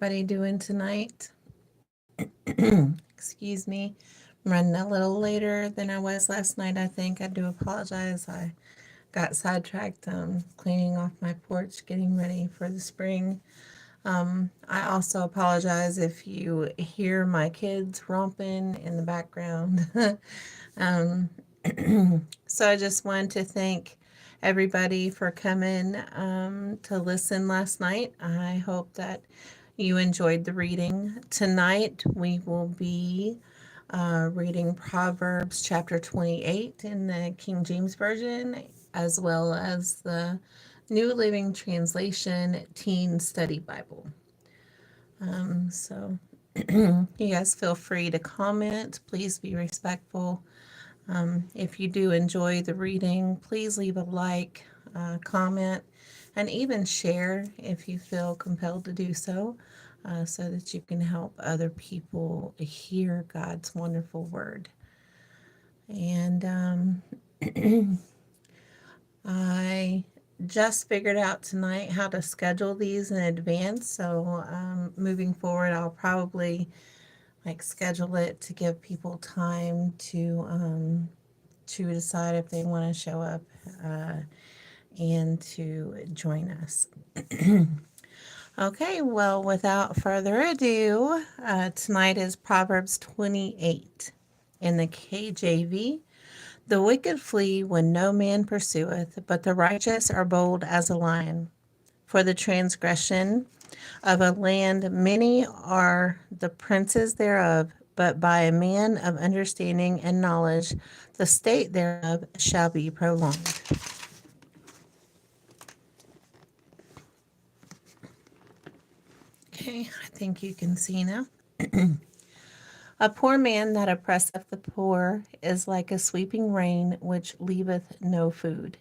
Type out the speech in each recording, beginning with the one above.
Everybody doing tonight? Excuse me. I'm running a little later than I was last night, I think. I do apologize. I got sidetracked cleaning off my porch, getting ready for the spring. I also apologize if you hear my kids romping in the background. um, so I just wanted to thank everybody for coming to listen last night. I hope that you enjoyed the reading. Tonight we will be reading Proverbs chapter 28 in the King James Version, as well as the New Living Translation Teen Study Bible. So you guys feel free to comment. Please be respectful. If you do enjoy the reading, please leave a like, comment, and even share if you feel compelled to do so that you can help other people hear God's wonderful word. And I just figured out tonight how to schedule these in advance. So moving forward, I'll probably schedule it to give people time to decide if they want to show up and to join us. Okay, well, without further ado, tonight is Proverbs 28 in the KJV. The wicked flee when no man pursueth, but the righteous are bold as a lion. For the transgression of a land many are the princes thereof, but by a man of understanding and knowledge the state thereof shall be prolonged. Okay, I think you can see now. A poor man that oppresseth the poor is like a sweeping rain which leaveth no food.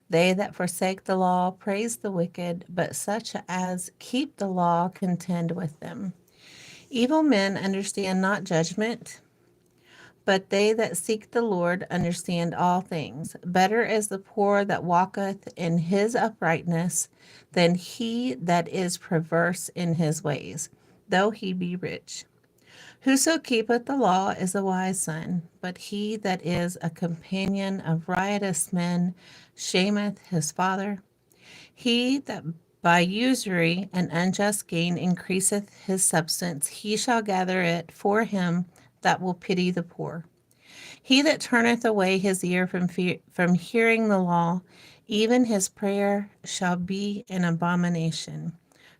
They that forsake the law praise the wicked, but such as keep the law contend with them. Evil men understand not judgment, but they that seek the Lord understand all things. Better is the poor that walketh in his uprightness than he that is perverse in his ways, though he be rich. Whoso keepeth the law is a wise son, but he that is a companion of riotous men shameth his father. He that by usury and unjust gain increaseth his substance, he shall gather it for him that will pity the poor. He that turneth away his ear from hearing the law, even his prayer shall be an abomination.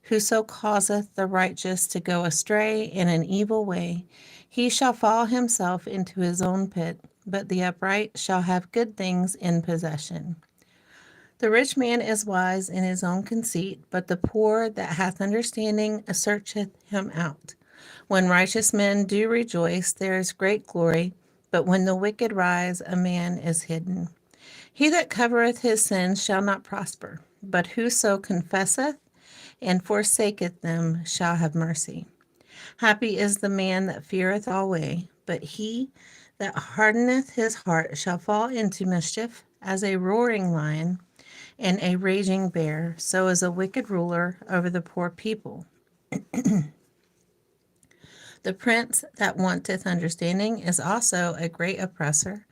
Whoso causeth the righteous to go astray in an evil way, he shall fall himself into his own pit, but the upright shall have good things in possession. The rich man is wise in his own conceit, but the poor that hath understanding searcheth him out. When righteous men do rejoice, there is great glory, but when the wicked rise, a man is hidden. He that covereth his sins shall not prosper, but whoso confesseth and forsaketh them shall have mercy. Happy is the man that feareth alway, but he that hardeneth his heart shall fall into mischief. As a roaring lion and a raging bear, so is a wicked ruler over the poor people. The prince that wanteth understanding is also a great oppressor,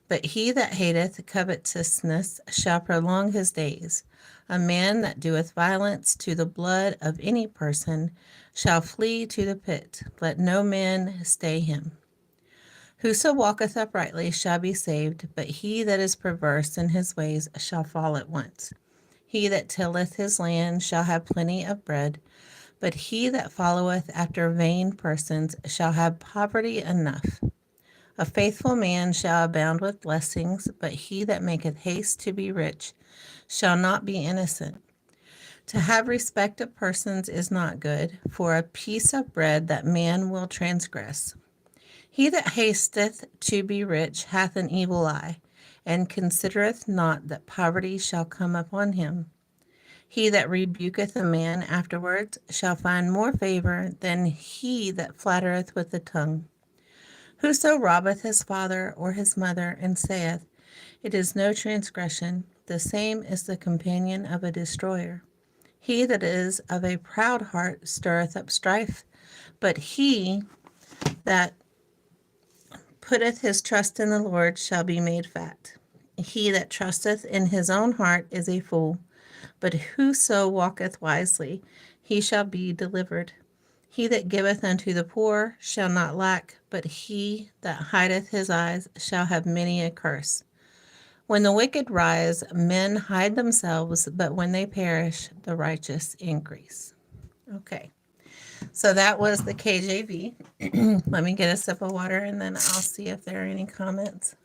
but he that hateth covetousness shall prolong his days. A man that doeth violence to the blood of any person shall flee to the pit. Let no man stay him. Whoso walketh uprightly shall be saved, but he that is perverse in his ways shall fall at once. He that tilleth his land shall have plenty of bread, but he that followeth after vain persons shall have poverty enough. A faithful man shall abound with blessings, but he that maketh haste to be rich shall not be innocent. To have respect of persons is not good, for a piece of bread that man will transgress. He that hasteth to be rich hath an evil eye, and considereth not that poverty shall come upon him. He that rebuketh a man afterwards shall find more favor than he that flattereth with the tongue. Whoso robbeth his father or his mother, and saith, It is no transgression, the same is the companion of a destroyer. He that is of a proud heart stirreth up strife, but he that putteth his trust in the Lord shall be made fat. He that trusteth in his own heart is a fool, but whoso walketh wisely, he shall be delivered. He that giveth unto the poor shall not lack, but he that hideth his eyes shall have many a curse. When the wicked rise, men hide themselves, but when they perish, the righteous increase. Okay, so that was the KJV. Let me get a sip of water and then I'll see if there are any comments.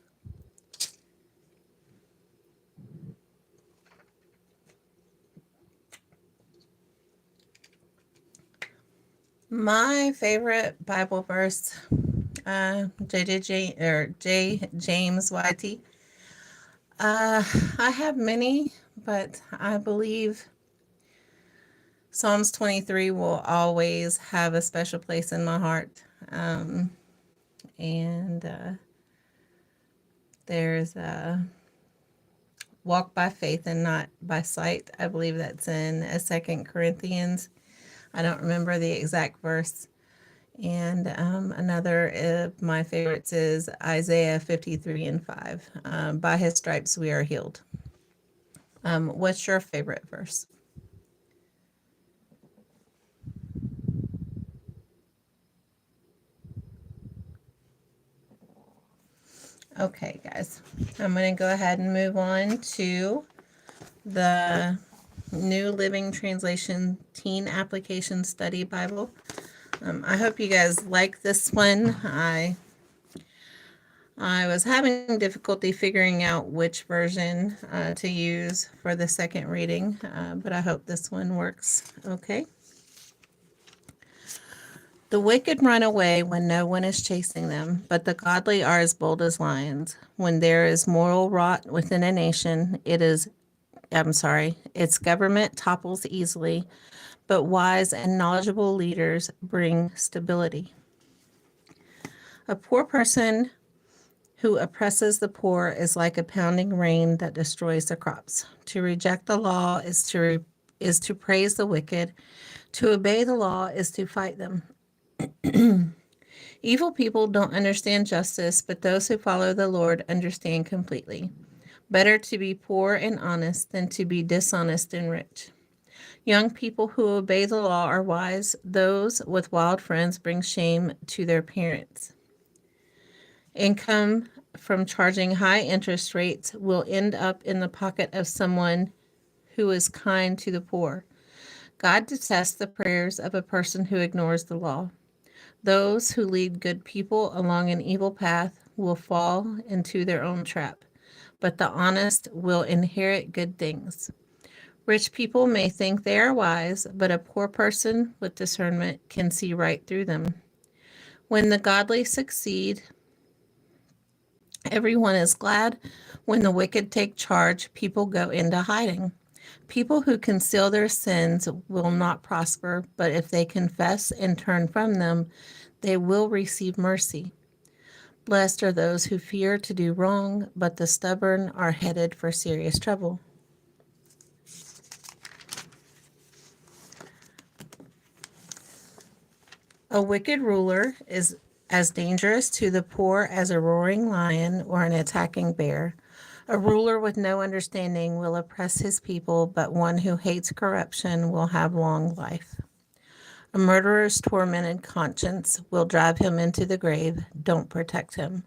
My favorite Bible verse, J. James YT. I have many, but I believe Psalms 23 will always have a special place in my heart. And there's walk by faith and not by sight. I believe that's in 2 Corinthians. I don't remember the exact verse. And another of my favorites is Isaiah 53 and 5. By his stripes we are healed. What's your favorite verse? Okay, guys, I'm going to go ahead and move on to the New Living Translation Teen Application Study Bible. I hope you guys like this one. I was having difficulty figuring out which version to use for the second reading, but I hope this one works okay. The wicked run away when no one is chasing them, but the godly are as bold as lions. When there is moral rot within a nation, its government topples easily, but wise and knowledgeable leaders bring stability. A poor person who oppresses the poor is like a pounding rain that destroys the crops. To reject the law is to praise the wicked. To obey the law is to fight them. Evil people don't understand justice, but those who follow the Lord understand completely. Better to be poor and honest than to be dishonest and rich. Young people who obey the law are wise. Those with wild friends bring shame to their parents. Income from charging high interest rates will end up in the pocket of someone who is kind to the poor. God detests the prayers of a person who ignores the law. Those who lead good people along an evil path will fall into their own trap, but the honest will inherit good things. Rich people may think they are wise, but a poor person with discernment can see right through them. When the godly succeed, everyone is glad. When the wicked take charge, people go into hiding. People who conceal their sins will not prosper, but if they confess and turn from them, they will receive mercy. Blessed are those who fear to do wrong, but the stubborn are headed for serious trouble. A wicked ruler is as dangerous to the poor as a roaring lion or an attacking bear. A ruler with no understanding will oppress his people, but one who hates corruption will have long life. A murderer's tormented conscience will drive him into the grave. Don't protect him.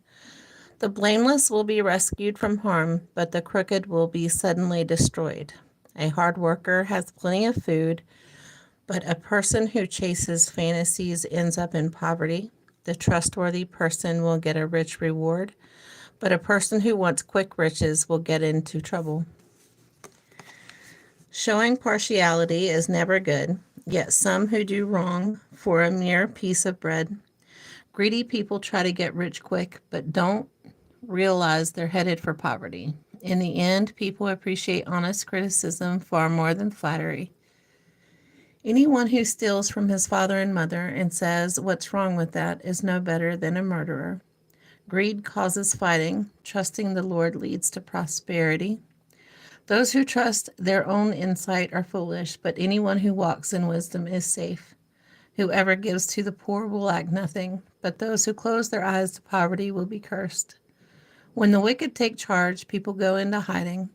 The blameless will be rescued from harm, but the crooked will be suddenly destroyed. A hard worker has plenty of food, but a person who chases fantasies ends up in poverty. The trustworthy person will get a rich reward, but a person who wants quick riches will get into trouble. Showing partiality is never good, yet some who do wrong for a mere piece of bread. Greedy people try to get rich quick, but don't realize they're headed for poverty. In the end, people appreciate honest criticism far more than flattery. Anyone who steals from his father and mother and says, "What's wrong with that?" is no better than a murderer. Greed causes fighting. Trusting the Lord leads to prosperity. Those who trust their own insight are foolish, but anyone who walks in wisdom is safe. Whoever gives to the poor will lack nothing, but those who close their eyes to poverty will be cursed. When the wicked take charge, people go into hiding.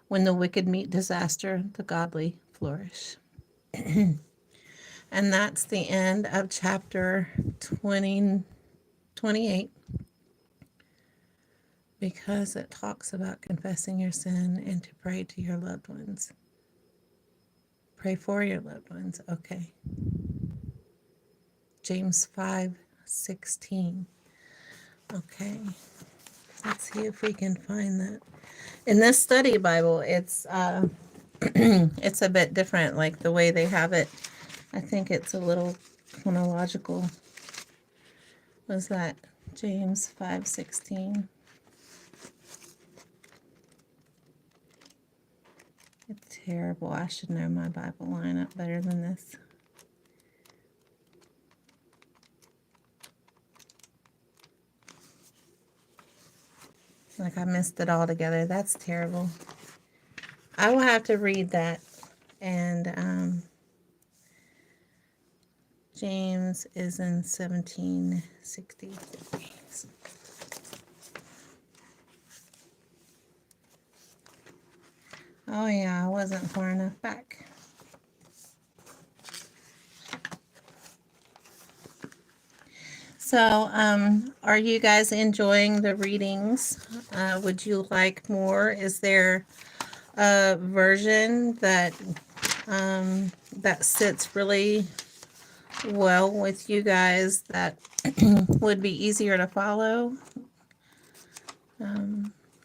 When the wicked meet disaster, the godly flourish. And that's the end of chapter 28, because it talks about confessing your sin and to pray to your loved ones. Pray for your loved ones. Okay. James 5:16. Okay. Let's see if we can find that. In this study Bible, it's it's a bit different, like the way they have it. I think it's a little chronological. Was that James 5:16? It's terrible. I should know my Bible lineup better than this. Like I missed it all together. That's terrible. I will have to read that. And James is in 1763. Oh yeah, I wasn't far enough back. So, are you guys enjoying the readings? Would you like more? Is there a version that that sits really well with you guys, that would be easier to follow?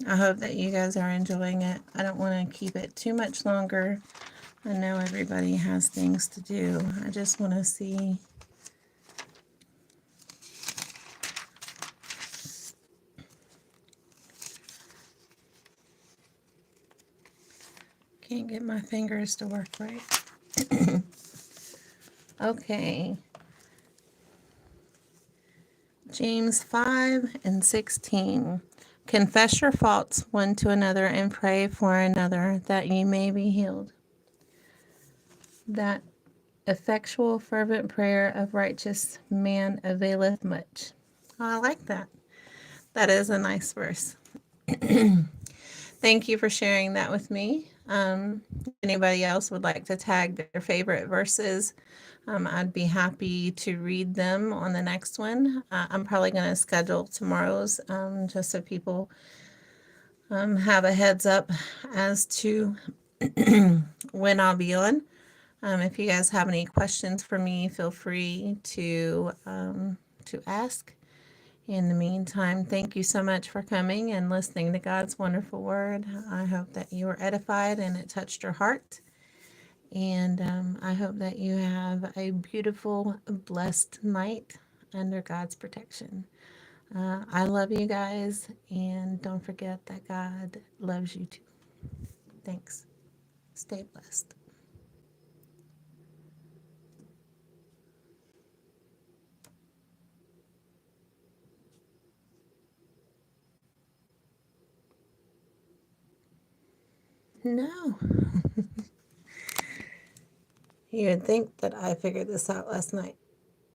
I hope that you guys are enjoying it. I don't want to keep it too much longer. I know everybody has things to do. I just want to see. Can't get my fingers to work right. Okay. James 5:16. Confess your faults one to another and pray for another that ye may be healed. That effectual fervent prayer of righteous man availeth much. Oh, I like that. That is a nice verse. Thank you for sharing that with me. Anybody else would like to tag their favorite verses, I'd be happy to read them on the next one. I'm probably going to schedule tomorrow's just so people have a heads up as to when I'll be on. If you guys have any questions for me, feel free to ask. In the meantime, thank you so much for coming and listening to God's wonderful word. I hope that you were edified and it touched your heart. And I hope that you have a beautiful, blessed night under God's protection. I love you guys, and don't forget that God loves you too. Thanks. Stay blessed. No. You would think that I figured this out last night.